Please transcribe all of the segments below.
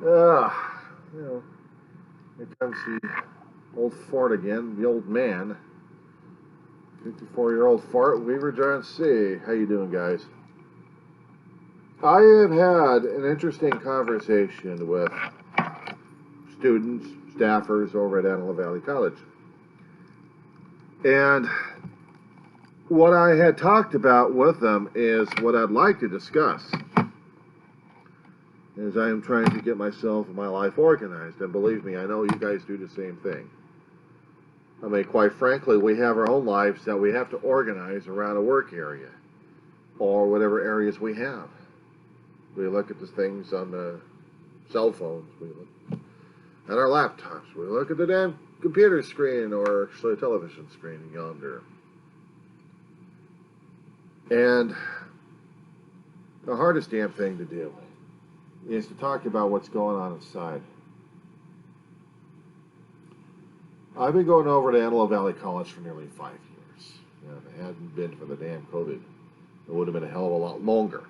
You know, here comes the old fart again, the old man. 54-year-old fart, Weaver John C. How you doing, guys? I have had an interesting conversation with students, staffers over at Antelope Valley College. And what I had talked about with them is what I'd like to discuss as I am trying to get myself and my life organized. And believe me, I know you guys do the same thing. I mean, quite frankly, we have our own lives that we have to organize around a work area or whatever areas we have. We look at the things on the cell phones, we look at our laptops, we look at the damn computer screen or actually a television screen yonder. And the hardest damn thing to do is to talk about what's going on inside. I've been going over to Antelope Valley College for nearly 5 years. And if it hadn't been for the damn COVID, it would have been a hell of a lot longer.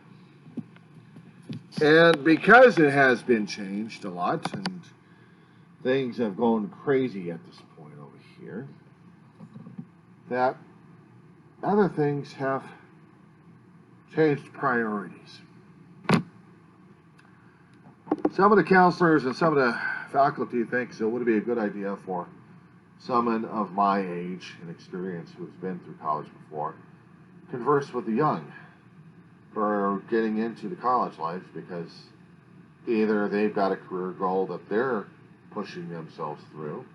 And because it has been changed a lot and things have gone crazy at this point over here, that other things have changed priorities. Some of the counselors and some of the faculty thinks it would be a good idea for someone of my age and experience who's been through college before converse with the young for getting into the college life, because either they've got a career goal that they're pushing themselves through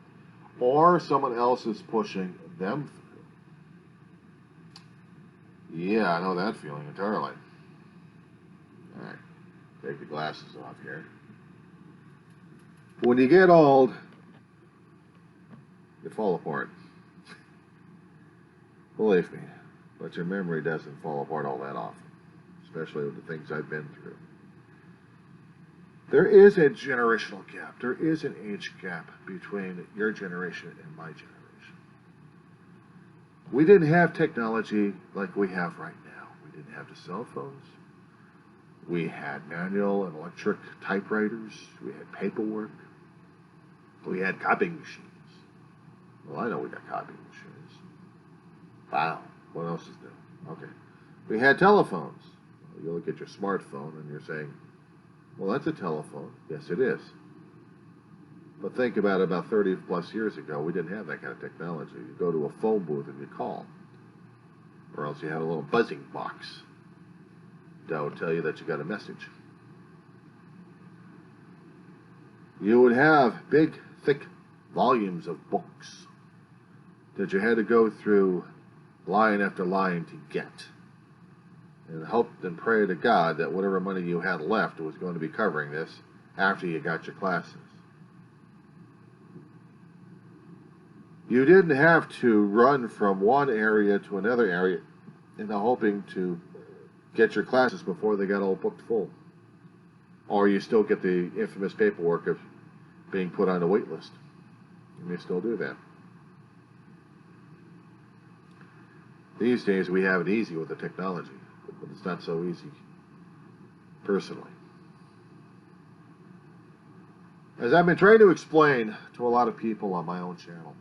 or someone else is pushing them through. Yeah, I know that feeling entirely. Alright, take the glasses off here. When you get old, you fall apart. Believe me, but your memory doesn't fall apart all that often, especially with the things I've been through. There is a generational gap. There is an age gap between your generation and my generation. We didn't have technology like we have right now. We didn't have the cell phones. We had manual and electric typewriters. We had paperwork. We had copying machines. Well, I know we got copying machines. Wow. What else is new? Okay. We had telephones. You look at your smartphone and you're saying, well, that's a telephone. Yes, it is. But think about it, about 30 plus years ago, we didn't have that kind of technology. You go to a phone booth and you call. Or else you have a little buzzing box that will tell you that you got a message. You would have big, thick volumes of books that you had to go through line after line to get. And hoped and pray to God that whatever money you had left was going to be covering this after you got your classes. You didn't have to run from one area to another area in the hoping to get your classes before they got all booked full. Or you still get the infamous paperwork of being put on a wait list. You may still do that. These days we have it easy with the technology, but it's not so easy personally. As I've been trying to explain to a lot of people on my own channel,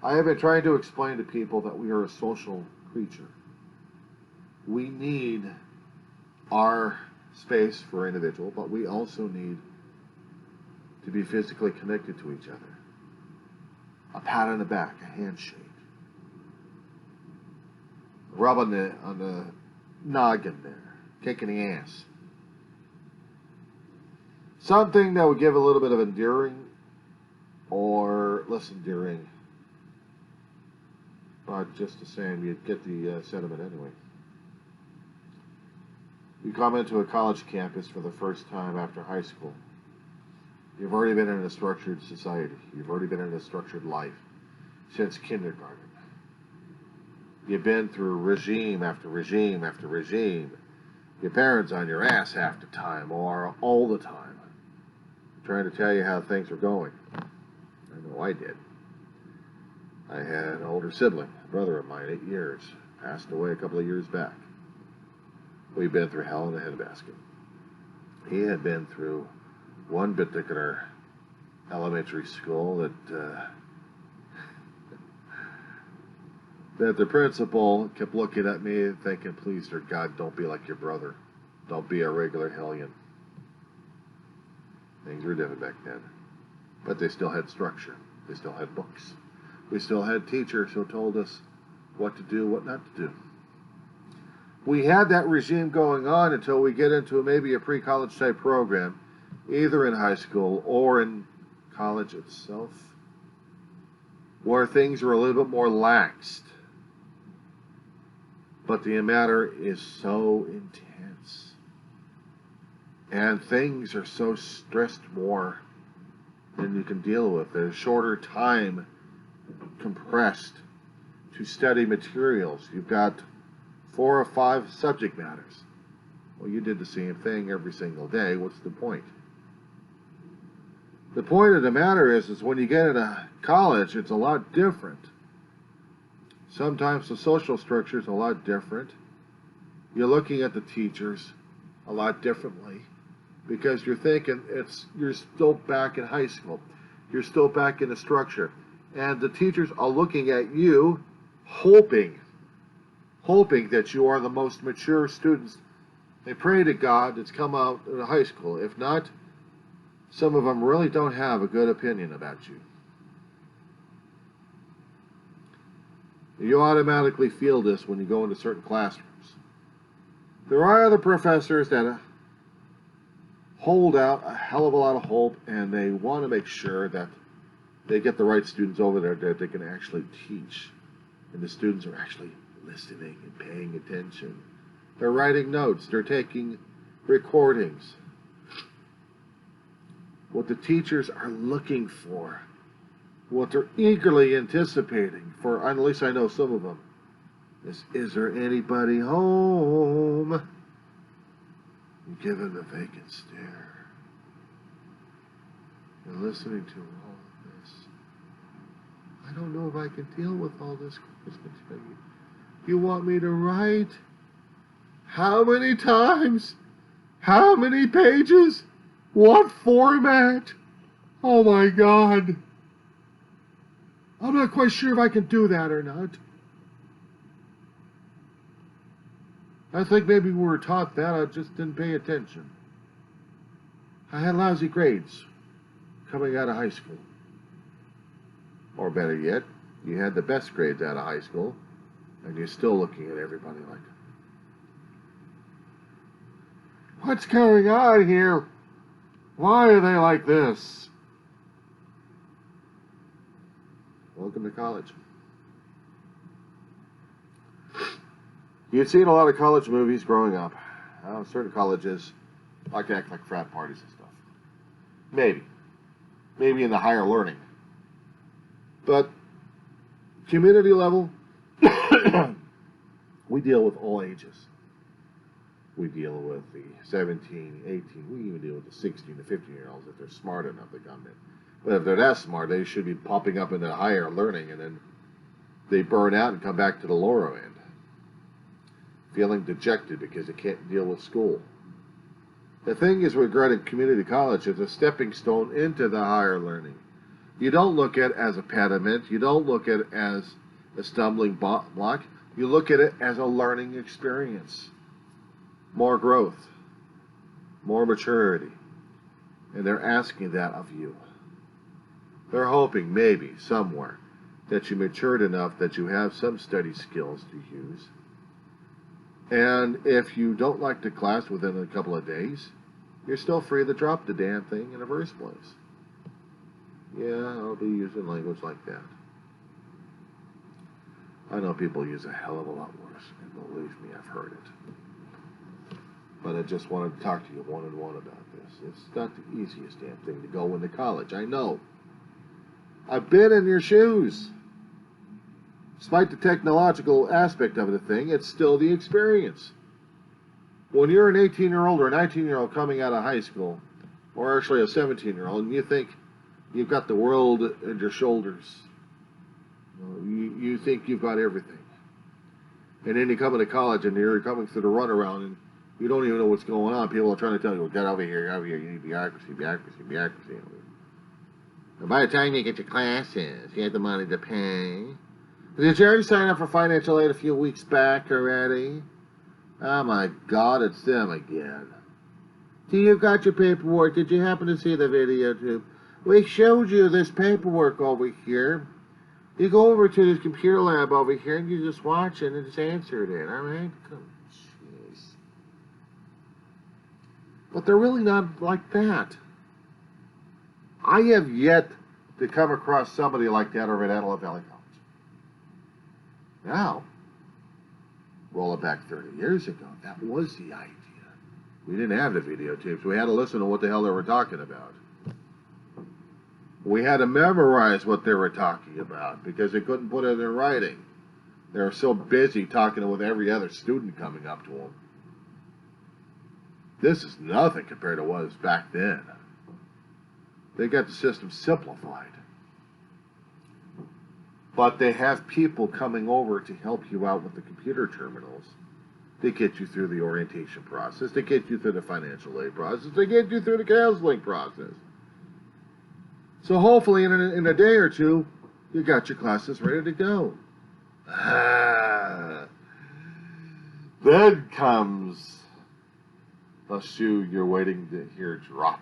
I have been trying to explain to people that we are a social creature. We need our space for individual, but we also need to be physically connected to each other. A pat on the back, a handshake, a rub on the noggin there, kick in the ass. Something that would give a little bit of endearing or less endearing. But just the same, you'd get the sentiment anyway. You come into a college campus for the first time after high school. You've already been in a structured society. You've already been in a structured life since kindergarten. You've been through regime after regime after regime. Your parents on your ass half the time or all the time, trying to tell you how things are going. I know I did. I had an older sibling, a brother of mine, 8 years, passed away a couple of years back. We've been through hell in a handbasket. He had been through one particular elementary school that the principal kept looking at me and thinking, please, dear God, don't be like your brother. Don't be a regular hellion. Things were different back then. But they still had structure. They still had books. We still had teachers who told us what to do, what not to do. We had that regime going on until we get into maybe a pre-college type program, either in high school or in college itself, where things are a little bit more laxed. But the matter is so intense. And things are so stressed more than you can deal with. There's shorter time compressed to study materials. You've got 4 or 5 subject matters. Well, you did the same thing every single day. What's the point? The point of the matter is when you get into college, it's a lot different. Sometimes the social structure is a lot different. You're looking at the teachers a lot differently because you're thinking you're still back in high school. You're still back in the structure. And the teachers are looking at you hoping that you are the most mature students. They pray to God that's come out of high school. If not, some of them really don't have a good opinion about you. You automatically feel this when you go into certain classrooms. There are other professors that hold out a hell of a lot of hope, and they want to make sure that they get the right students over there that they can actually teach. And the students are actually listening and paying attention. They're writing notes. They're taking recordings. What the teachers are looking for, what they're eagerly anticipating for, at least I know some of them, is there anybody home? You give them a vacant stare. You're listening to all of this. I don't know if I can deal with all this Christmas. You want me to write? How many times? How many pages? What format? Oh my God. I'm not quite sure if I can do that or not. I think maybe we were taught that, I just didn't pay attention. I had lousy grades coming out of high school. Or better yet, you had the best grades out of high school, and you're still looking at everybody like, what's going on here? Why are they like this? Welcome to college. You'd seen a lot of college movies growing up. Certain colleges like to act like frat parties and stuff. Maybe. Maybe in the higher learning. But community level, we deal with all ages. We deal with the 17, 18, we even deal with the 16 to 15-year-olds if they're smart enough to come in. But if they're that smart, they should be popping up into higher learning, and then they burn out and come back to the lower end, feeling dejected because they can't deal with school. The thing is regarding community college, it's a stepping stone into the higher learning. You don't look at it as a pediment. You don't look at it as a stumbling block. You look at it as a learning experience. More growth, more maturity. And they're asking that of you. They're hoping maybe somewhere that you matured enough that you have some study skills to use. And if you don't like the class within a couple of days, you're still free to drop the damn thing in the first place. Yeah, I'll be using language like that. I know people use a hell of a lot worse, and believe me, I've heard it. But I just wanted to talk to you one-on-one about this. It's not the easiest damn thing to go into college. I know. I've been in your shoes. Despite the technological aspect of the thing, it's still the experience. When you're an 18-year-old or a 19-year-old coming out of high school, or actually a 17-year-old, and you think you've got the world at your shoulders, you think you've got everything. And then you come into college and you're coming through the runaround, and You don't even know what's going on. People are trying to tell you, well, get over here, you need bureaucracy. And by the time you get your classes, you have the money to pay. Did you already sign up for financial aid a few weeks back already? Oh my God, it's them again. Do you got your paperwork? Did you happen to see the video tube? We showed you this paperwork over here. You go over to this computer lab over here and you just watch it and just answer it in, alright? Jeez. But they're really not like that. I have yet to come across somebody like that over at Antelope Valley College. Now, roll it back 30 years ago, that was the idea. We didn't have the videotapes. We had to listen to what the hell they were talking about. We had to memorize what they were talking about because they couldn't put it in writing. They were so busy talking with every other student coming up to them. This is nothing compared to what was back then. They got the system simplified. But they have people coming over to help you out with the computer terminals. They get you through the orientation process. They get you through the financial aid process. They get you through the counseling process. So hopefully in a day or two, you got your classes ready to go. Then comes the shoe you're waiting to hear drop.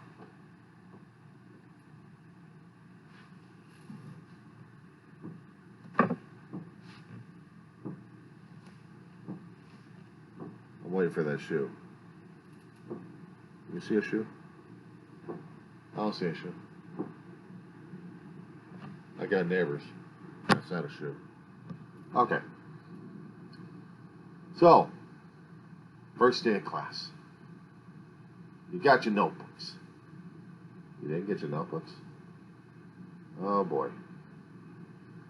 I'm waiting for that shoe. You see a shoe? I don't see a shoe. I got neighbors. That's not a shoe. Okay. So, first day of class. You got your notebooks. You didn't get your notebooks? Oh boy.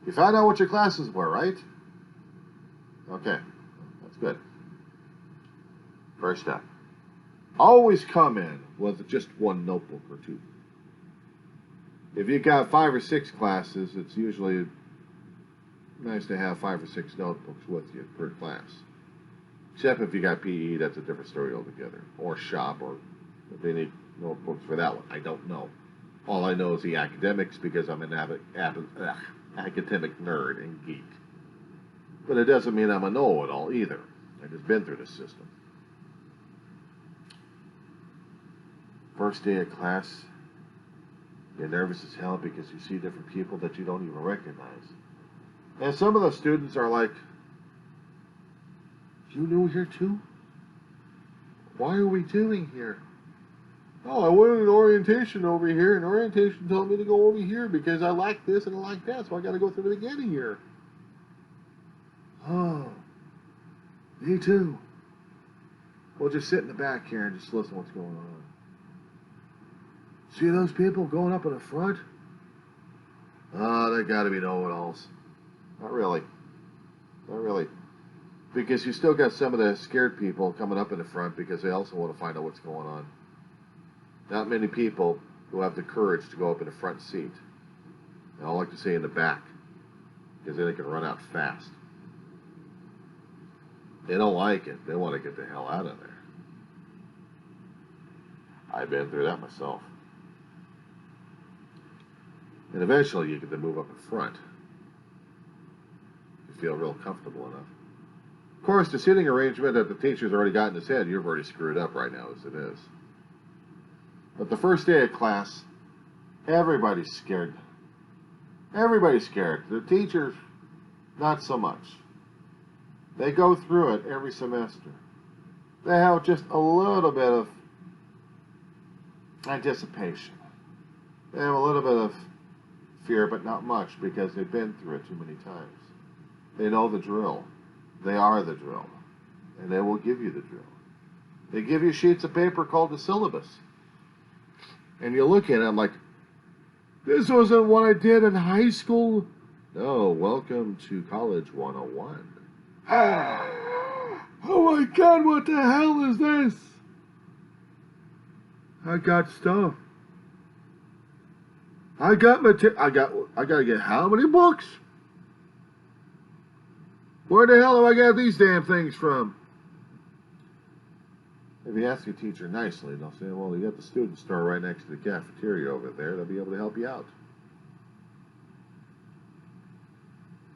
You found out what your classes were, right? Okay. That's good. First step. Always come in with just one notebook or two. If you got 5 or 6 classes, it's usually nice to have 5 or 6 notebooks with you per class. Except if you got PE, that's a different story altogether. Or shop, or if they need notebooks for that one. I don't know. All I know is the academics because I'm an academic nerd and geek. But it doesn't mean I'm a know-it-all either. I've just been through the system. First day of class, you're nervous as hell because you see different people that you don't even recognize. And some of the students are like, you new here too? Why are we doing here? Oh, I went in orientation over here, and orientation told me to go over here because I like this and I like that, so I got to go through it again here. Oh, me too. Well, just sit in the back here and just listen to what's going on. See those people going up in the front? Oh, they got to be know-it-alls. Not really. Not really. Because you still got some of the scared people coming up in the front because they also want to find out what's going on. Not many people who have the courage to go up in the front seat. And I like to say in the back, because then they can run out fast. They don't like it. They want to get the hell out of there. I've been through that myself. And eventually you get to move up in front. You feel real comfortable enough. Of course, the seating arrangement that the teacher's already got in his head, you've already screwed up right now as it is. But the first day of class, everybody's scared. Everybody's scared. The teachers, not so much. They go through it every semester. They have just a little bit of anticipation. They have a little bit of fear, but not much because they've been through it too many times. They know the drill. They are the drill. And they will give you the drill. They give you sheets of paper called the syllabus. And you look at it, I'm like, this wasn't what I did in high school. No, welcome to College 101. Oh my God, what the hell is this? I got stuff. I gotta get how many books? Where the hell have I got these damn things from? If you ask your teacher nicely, they'll say, well, you got the student store right next to the cafeteria over there. They'll be able to help you out.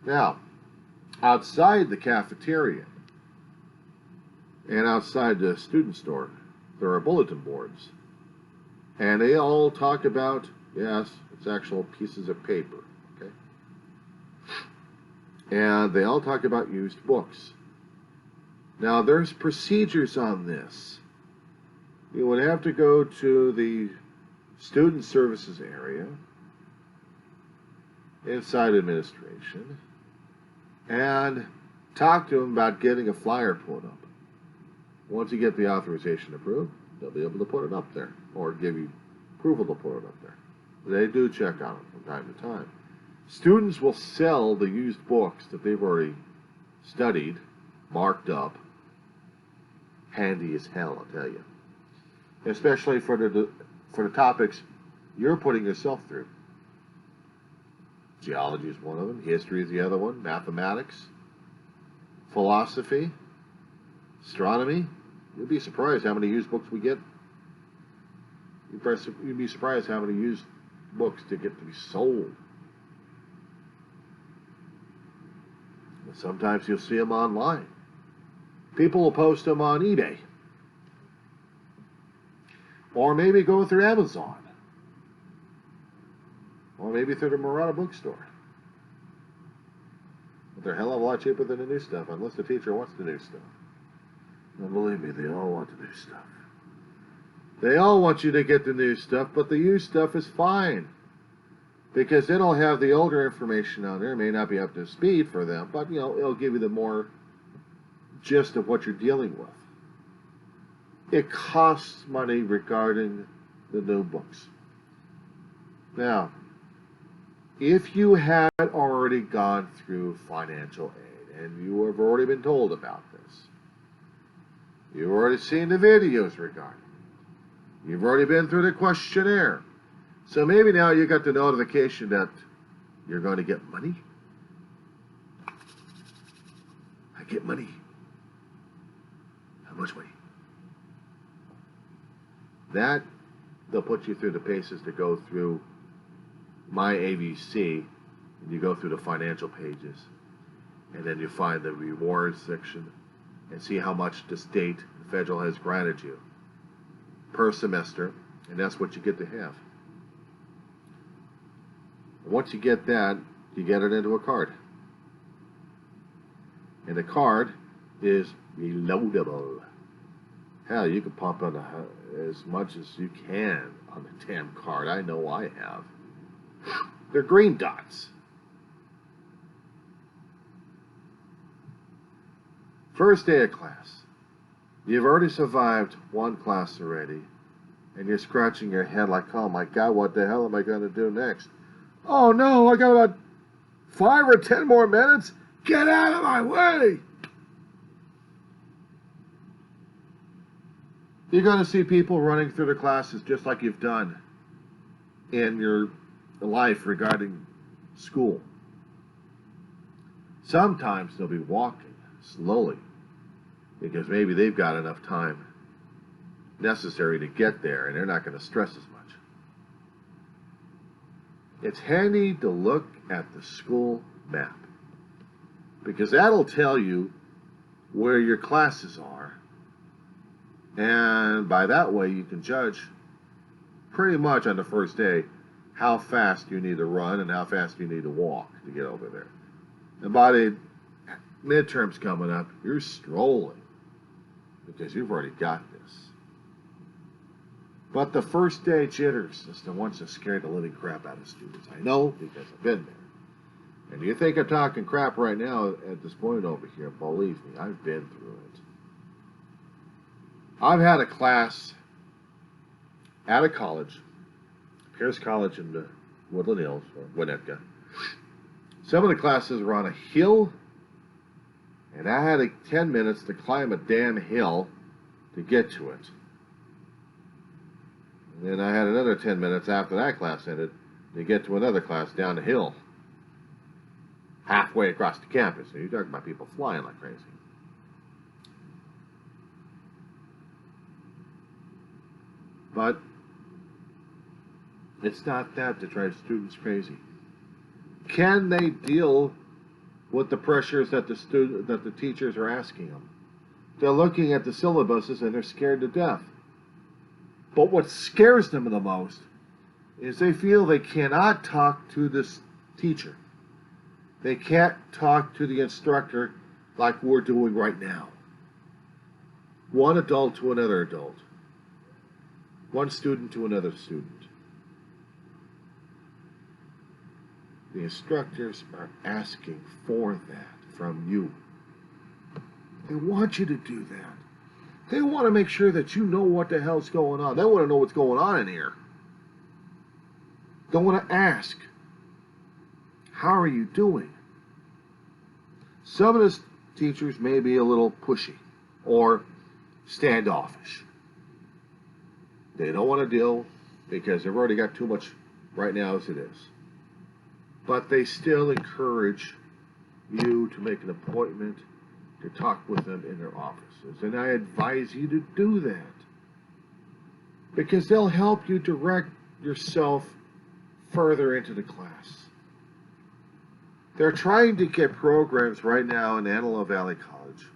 Now, outside the cafeteria and outside the student store, there are bulletin boards. And they all talk about, yes, it's actual pieces of paper, okay? And they all talk about used books. Now, there's procedures on this. You would have to go to the student services area inside administration and talk to them about getting a flyer put up. Once you get the authorization approved, they'll be able to put it up there or give you approval to put it up there. They do check on it from time to time. Students will sell the used books that they've already studied, marked up. Handy as hell, I'll tell you. Especially for the topics you're putting yourself through. Geology is one of them. History is the other one. Mathematics. Philosophy. Astronomy. You'd be surprised how many used books we get. You'd be surprised how many used books to get to be sold. And sometimes you'll see them online. People will post them on eBay. Or maybe go through Amazon. Or maybe through the Murata bookstore. But they're a hell of a lot cheaper than the new stuff, unless the teacher wants the new stuff. And believe me, they all want the new stuff. They all want you to get the new stuff, but the used stuff is fine. Because it'll have the older information on there. It may not be up to speed for them, but it'll give you the more gist of what you're dealing with. It costs money regarding the new books. Now, if you had already gone through financial aid and you have already been told about this, you've already seen the videos regarding it, you've already been through the questionnaire, so maybe now you got the notification that you're going to get money. I get money. How much money? That, they'll put you through the paces to go through My AVC, and you go through the financial pages, and then you find the rewards section and see how much the state and federal has granted you per semester, and that's what you get to have. Once you get that, you get it into a card. And the card is reloadable. Hell, you can pump on as much as you can on the damn card. I know I have. They're green dots. First day of class. You've already survived one class already, and you're scratching your head like, oh my God, what the hell am I going to do next? Oh no, I got about 5 or 10 more minutes. Get out of my way! You're going to see people running through the classes just like you've done in your life regarding school. Sometimes they'll be walking slowly because maybe they've got enough time necessary to get there and they're not going to stress as much. It's handy to look at the school map because that'll tell you where your classes are, and by that way you can judge pretty much on the first day how fast you need to run and how fast you need to walk to get over there. And by the midterms coming up, you're strolling because you've already got this. But the first day jitters is the ones that scare the living crap out of students. I know because I've been there. And you think I'm talking crap right now at this point over here? Believe me, I've been through it. I've had a class at a college, Pierce College in the Woodland Hills, or Winnetka. Some of the classes were on a hill, and I had 10 minutes to climb a damn hill to get to it. And then I had another 10 minutes after that class ended to get to another class down the hill, halfway across the campus. So you're talking about people flying like crazy. But it's not that to drive students crazy. Can they deal with the pressures that the teachers are asking them? They're looking at the syllabuses and they're scared to death. But what scares them the most is they feel they cannot talk to this teacher. They can't talk to the instructor like we're doing right now. One adult to another adult. One student to another student. The instructors are asking for that from you. They want you to do that. They want to make sure that you know what the hell's going on. They want to know what's going on in here. They want to ask, how are you doing? Some of the teachers may be a little pushy or standoffish. They don't want to deal because they've already got too much right now as it is. But they still encourage you to make an appointment to talk with them in their offices. And I advise you to do that because they'll help you direct yourself further into the class. They're trying to get programs right now in Antelope Valley College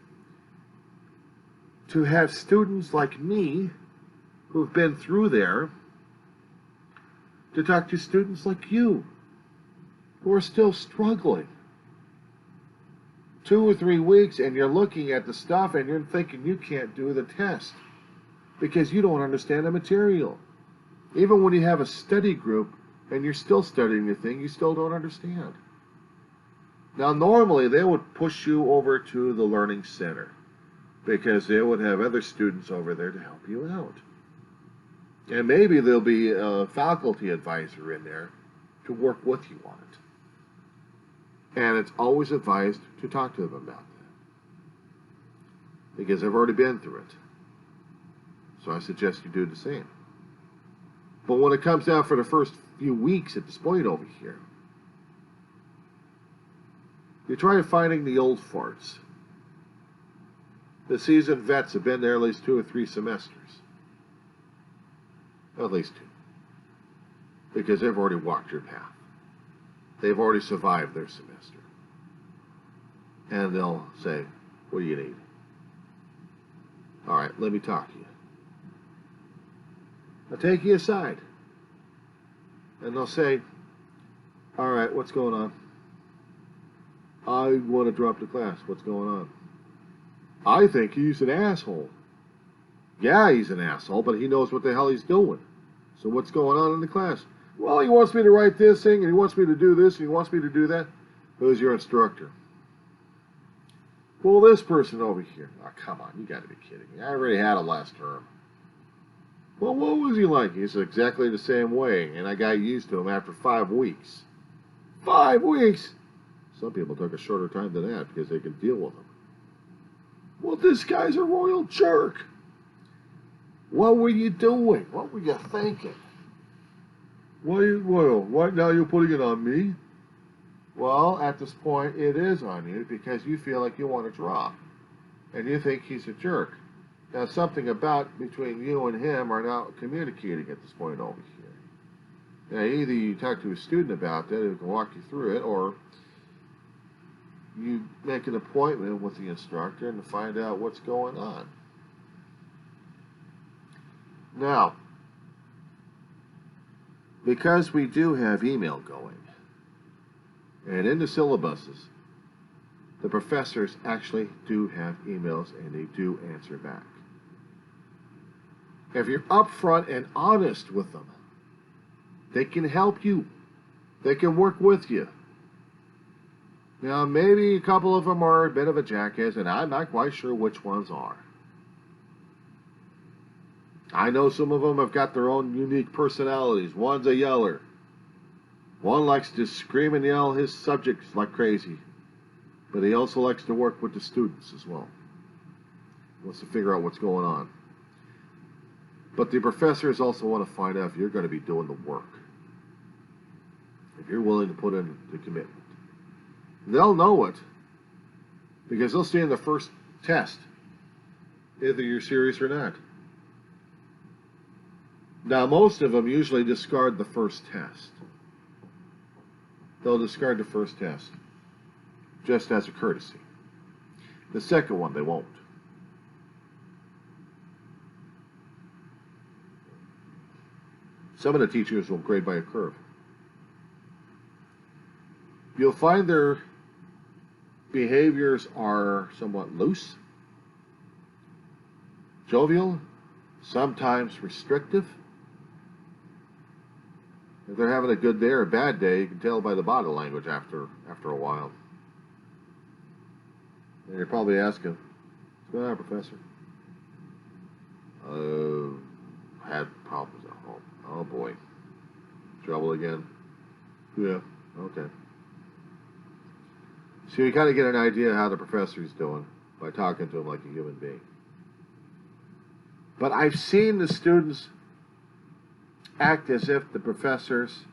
to have students like me who've been through there to talk to students like you who are still struggling. 2 or 3 weeks and you're looking at the stuff and you're thinking you can't do the test because you don't understand the material. Even when you have a study group and you're still studying the thing, you still don't understand. Now normally they would push you over to the Learning Center because they would have other students over there to help you out. And maybe there'll be a faculty advisor in there to work with you on it. And it's always advised to talk to them about that because they've already been through it. So I suggest you do the same. But when it comes down for the first few weeks at this point over here, you try finding the old farts. The seasoned vets have been there at least 2 or 3 semesters. At least 2. Because they've already walked your path. They've already survived their semester. And they'll say, what do you need? All right, let me talk to you. I'll take you aside. And they'll say, all right, what's going on? I want to drop the class. What's going on? I think he's an asshole. Yeah, he's an asshole, but he knows what the hell he's doing. So what's going on in the class? Well, he wants me to write this thing, and he wants me to do this, and he wants me to do that. Who's your instructor? Well, this person over here. Oh, come on, you got to be kidding me. I already had him last term. Well, what was he like? He's exactly the same way, and I got used to him after 5 weeks. 5 weeks? Some people took a shorter time than that because they could deal with him. Well, this guy's a royal jerk. What were you doing? What were you thinking? What now you're putting it on me? Well, at this point, it is on you because you feel like you want to drop. And you think he's a jerk. Now, something about between you and him are not communicating at this point over here. Now, either you talk to a student about that who can walk you through it, or you make an appointment with the instructor and find out what's going on. Now, because we do have email going, and in the syllabuses, the professors actually do have emails and they do answer back. If you're upfront and honest with them, they can help you. They can work with you. Now, maybe a couple of them are a bit of a jackass, and I'm not quite sure which ones are. I know some of them have got their own unique personalities. One's a yeller. One likes to scream and yell his subjects like crazy. But he also likes to work with the students as well. He wants to figure out what's going on. But the professors also want to find out if you're going to be doing the work. If you're willing to put in the commitment. They'll know it because they'll see in the first test either you're serious or not. Now, most of them usually discard the first test. They'll discard the first test just as a courtesy. The second one, they won't. Some of the teachers will grade by a curve. You'll find their behaviors are somewhat loose, jovial, sometimes restrictive. If they're having a good day or a bad day, you can tell by the body language after a while. And you're probably asking, what's going on, Professor? Had problems at home. Oh boy. Trouble again? Yeah, okay. So you kind of get an idea how the professor's doing by talking to him like a human being. But I've seen the students act as if the professors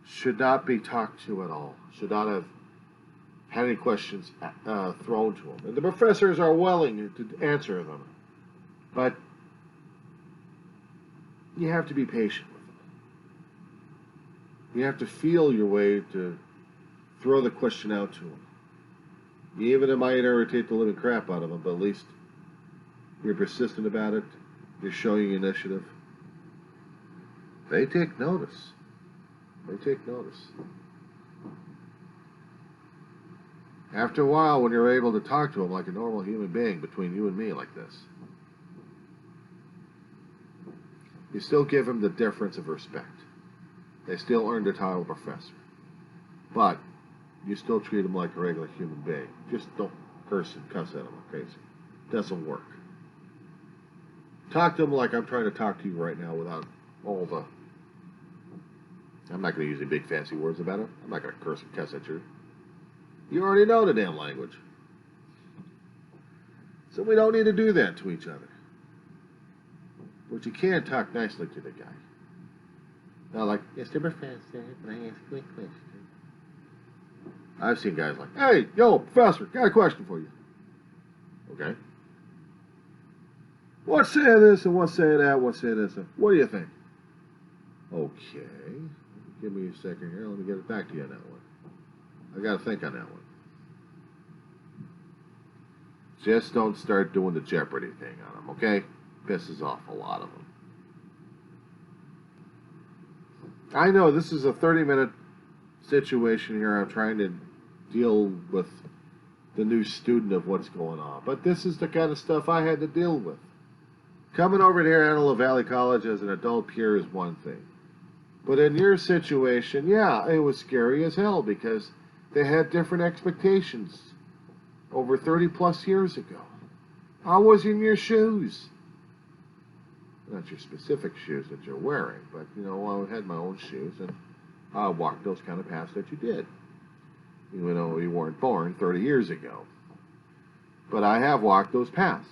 should not be talked to at all, should not have had any questions thrown to them. And the professors are willing to answer them, but you have to be patient with them. You have to feel your way to throw the question out to them. Even it might irritate the living crap out of them, but at least you're persistent about it. You're showing initiative. They take notice. They take notice. After a while, when you're able to talk to them like a normal human being between you and me like this, you still give them the deference of respect. They still earn the title of professor. But you still treat them like a regular human being. Just don't curse and cuss at them like crazy. It doesn't work. Talk to them like I'm trying to talk to you right now without all the... I'm not going to use any big fancy words about it. I'm not going to curse and cuss at you. You already know the damn language. So we don't need to do that to each other. But you can talk nicely to the guy. Not like, Mr. Professor, can I ask you a question? I've seen guys like, hey, yo, Professor, got a question for you. Okay. What's saying this and what's saying that, what's saying this? What do you think? Okay. Give me a second here. Let me get it back to you on that one. I got to think on that one. Just don't start doing the Jeopardy thing on them, okay? Pisses off a lot of them. I know this is a 30-minute situation here. I'm trying to deal with the new student of what's going on. But this is the kind of stuff I had to deal with. Coming over here at Antelope Valley College as an adult peer is one thing. But in your situation, yeah, it was scary as hell because they had different expectations over 30 plus years ago. I was in your shoes. Not your specific shoes that you're wearing, but, you know, I had my own shoes, and I walked those kind of paths that you did. Even though you weren't born 30 years ago. But I have walked those paths.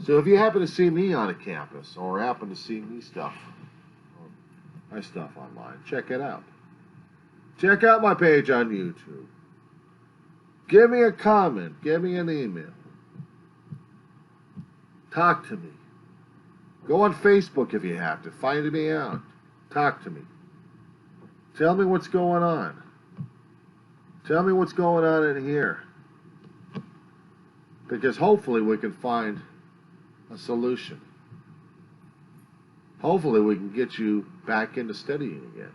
So if you happen to see me on a campus, or happen to see me my stuff online, check it out. Check out my page on YouTube. Give me a comment. Give me an email. Talk to me. Go on Facebook if you have to. Find me out. Talk to me. Tell me what's going on. Tell me what's going on in here. Because hopefully we can find a solution. Hopefully we can get you back into studying again.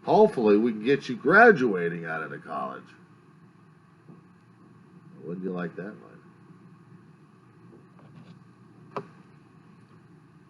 Hopefully we can get you graduating out of the college. Wouldn't you like that much?